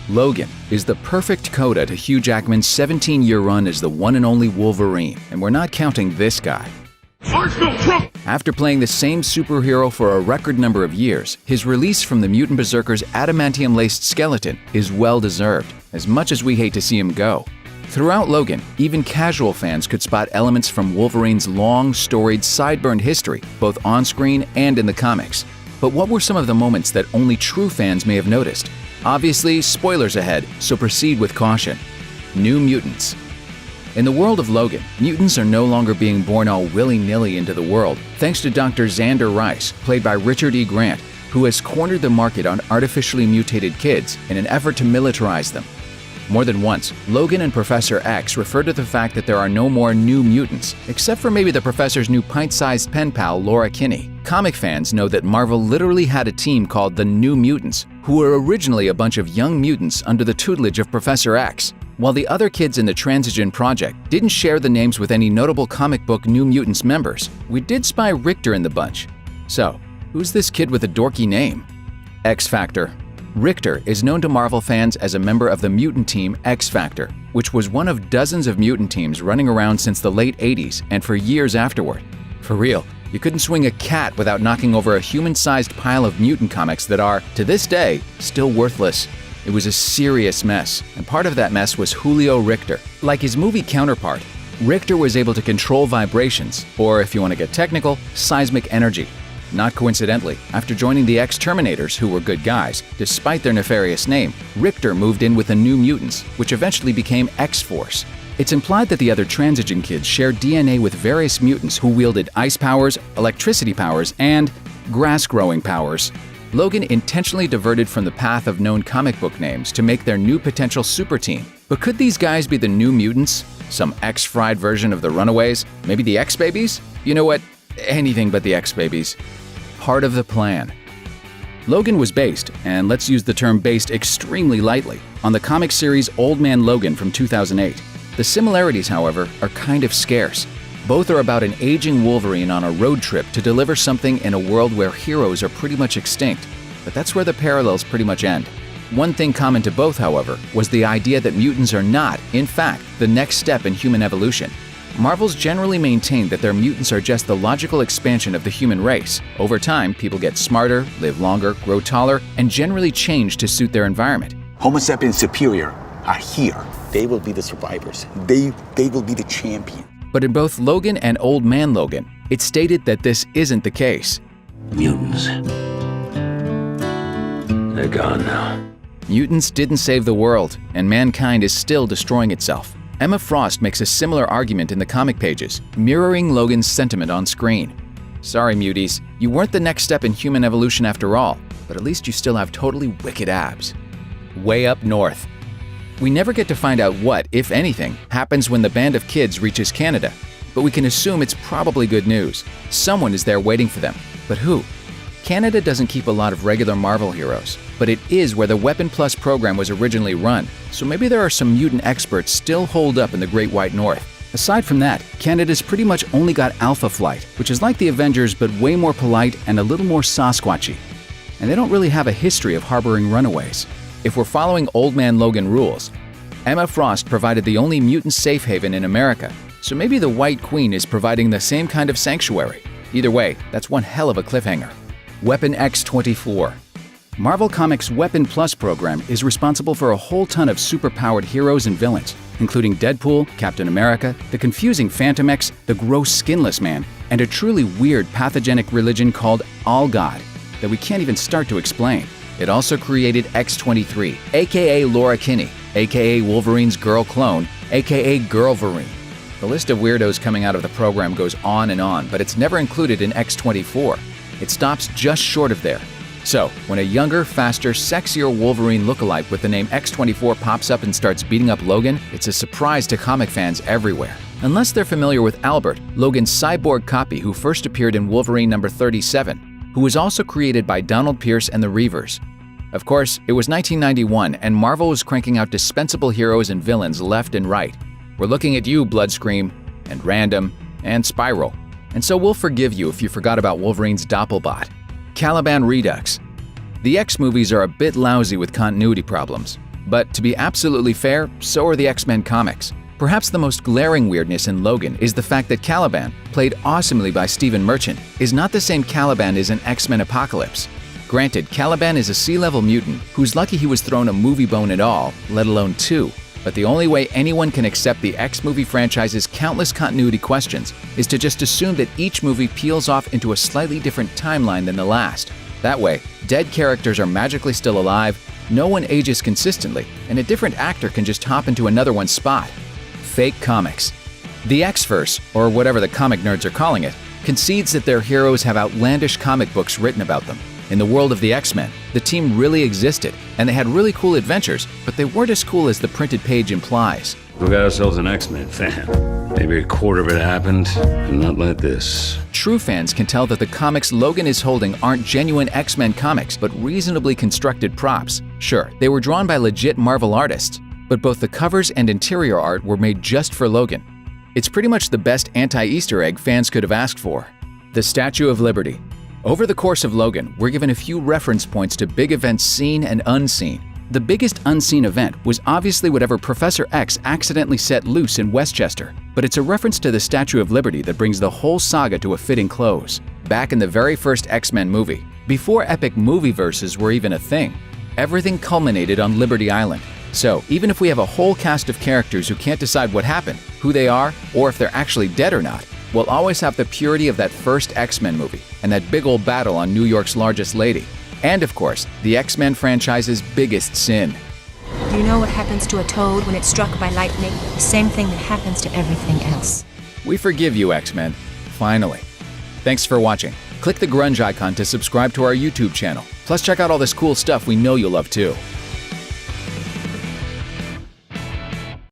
Logan is the perfect coda to Hugh Jackman's 17-year run as the one and only Wolverine, and we're not counting this guy. After playing the same superhero for a record number of years, his release from the Mutant Berserker's adamantium-laced skeleton is well-deserved, as much as we hate to see him go. Throughout Logan, even casual fans could spot elements from Wolverine's long, storied, sideburn history, both on-screen and in the comics. But what were some of the moments that only true fans may have noticed? Obviously, spoilers ahead, so proceed with caution. New Mutants. In the world of Logan, mutants are no longer being born all willy-nilly into the world, thanks to Dr. Xander Rice, played by Richard E. Grant, who has cornered the market on artificially mutated kids in an effort to militarize them. More than once, Logan and Professor X refer to the fact that there are no more new mutants, except for maybe the Professor's new pint-sized pen pal, Laura Kinney. Comic fans know that Marvel literally had a team called the New Mutants, who were originally a bunch of young mutants under the tutelage of Professor X. While the other kids in the Transigen Project didn't share the names with any notable comic book New Mutants members, we did spy Richter in the bunch. So, who's this kid with a dorky name? X Factor. Richter is known to Marvel fans as a member of the mutant team X Factor, which was one of dozens of mutant teams running around since the late 80s and for years afterward. For real, you couldn't swing a cat without knocking over a human-sized pile of mutant comics that are, to this day, still worthless. It was a serious mess, and part of that mess was Julio Richter. Like his movie counterpart, Richter was able to control vibrations, or if you want to get technical, seismic energy. Not coincidentally, after joining the X-Terminators, who were good guys, despite their nefarious name, Richter moved in with the New Mutants, which eventually became X-Force. It's implied that the other Transigen kids shared DNA with various mutants who wielded ice powers, electricity powers, and grass-growing powers. Logan intentionally diverted from the path of known comic book names to make their new potential super team. But could these guys be the New Mutants? Some X-fried version of the Runaways? Maybe the X-Babies? You know what? Anything but the X-Babies. Part of the plan. Logan was based, and let's use the term based extremely lightly, on the comic series Old Man Logan from 2008. The similarities, however, are kind of scarce. Both are about an aging Wolverine on a road trip to deliver something in a world where heroes are pretty much extinct. But that's where the parallels pretty much end. One thing common to both, however, was the idea that mutants are not, in fact, the next step in human evolution. Marvel's generally maintained that their mutants are just the logical expansion of the human race. Over time, people get smarter, live longer, grow taller, and generally change to suit their environment. Homo sapiens superior are here. They will be the survivors. They will be the champion. But in both Logan and Old Man Logan, it's stated that this isn't the case. Mutants. They're gone now. Mutants didn't save the world, and mankind is still destroying itself. Emma Frost makes a similar argument in the comic pages, mirroring Logan's sentiment on screen. Sorry, muties, you weren't the next step in human evolution after all, but at least you still have totally wicked abs. Way up north. We never get to find out what, if anything, happens when the band of kids reaches Canada, but we can assume it's probably good news. Someone is there waiting for them. But who? Canada doesn't keep a lot of regular Marvel heroes, but it is where the Weapon Plus program was originally run, so maybe there are some mutant experts still holed up in the Great White North. Aside from that, Canada's pretty much only got Alpha Flight, which is like the Avengers but way more polite and a little more Sasquatchy. And they don't really have a history of harboring runaways. If we're following Old Man Logan rules, Emma Frost provided the only mutant safe haven in America, so maybe the White Queen is providing the same kind of sanctuary. Either way, that's one hell of a cliffhanger. Weapon X-24. Marvel Comics' Weapon Plus program is responsible for a whole ton of superpowered heroes and villains, including Deadpool, Captain America, the confusing Phantom X, the gross Skinless Man, and a truly weird pathogenic religion called All God that we can't even start to explain. It also created X-23, aka Laura Kinney, aka Wolverine's girl clone, aka Girlverine. The list of weirdos coming out of the program goes on, but it's never included in X-24. It stops just short of there. So, when a younger, faster, sexier Wolverine lookalike with the name X-24 pops up and starts beating up Logan, it's a surprise to comic fans everywhere. Unless they're familiar with Albert, Logan's cyborg copy who first appeared in Wolverine number 37, who was also created by Donald Pierce and the Reavers. Of course, it was 1991 and Marvel was cranking out dispensable heroes and villains left and right. We're looking at you, Bloodscream, and Random, and Spiral. And so we'll forgive you if you forgot about Wolverine's Doppelbot. Caliban Redux. The X movies are a bit lousy with continuity problems. But to be absolutely fair, so are the X-Men comics. Perhaps the most glaring weirdness in Logan is the fact that Caliban, played awesomely by Stephen Merchant, is not the same Caliban as in X-Men Apocalypse. Granted, Caliban is a sea-level mutant who's lucky he was thrown a movie bone at all, let alone 2. But the only way anyone can accept the X-movie franchise's countless continuity questions is to just assume that each movie peels off into a slightly different timeline than the last. That way, dead characters are magically still alive, no one ages consistently, and a different actor can just hop into another one's spot. Fake comics. The X-verse, or whatever the comic nerds are calling it, concedes that their heroes have outlandish comic books written about them. In the world of the X-Men, the team really existed, and they had really cool adventures, but they weren't as cool as the printed page implies. We got ourselves an X-Men fan. Maybe a quarter of it happened, and not like this. True fans can tell that the comics Logan is holding aren't genuine X-Men comics, but reasonably constructed props. Sure, they were drawn by legit Marvel artists, but both the covers and interior art were made just for Logan. It's pretty much the best anti-Easter egg fans could have asked for. The Statue of Liberty. Over the course of Logan, we're given a few reference points to big events seen and unseen. The biggest unseen event was obviously whatever Professor X accidentally set loose in Westchester, but it's a reference to the Statue of Liberty that brings the whole saga to a fitting close. Back in the very first X-Men movie, before epic movie verses were even a thing, everything culminated on Liberty Island. So, even if we have a whole cast of characters who can't decide what happened, who they are, or if they're actually dead or not, we'll always have the purity of that first X-Men movie and that big old battle on New York's largest lady. And of course, the X-Men franchise's biggest sin. Do you know what happens to a toad when it's struck by lightning? The same thing that happens to everything else. We forgive you, X-Men. Finally. Thanks for watching. Click the grunge icon to subscribe to our YouTube channel. Plus check out all this cool stuff we know you'll love too.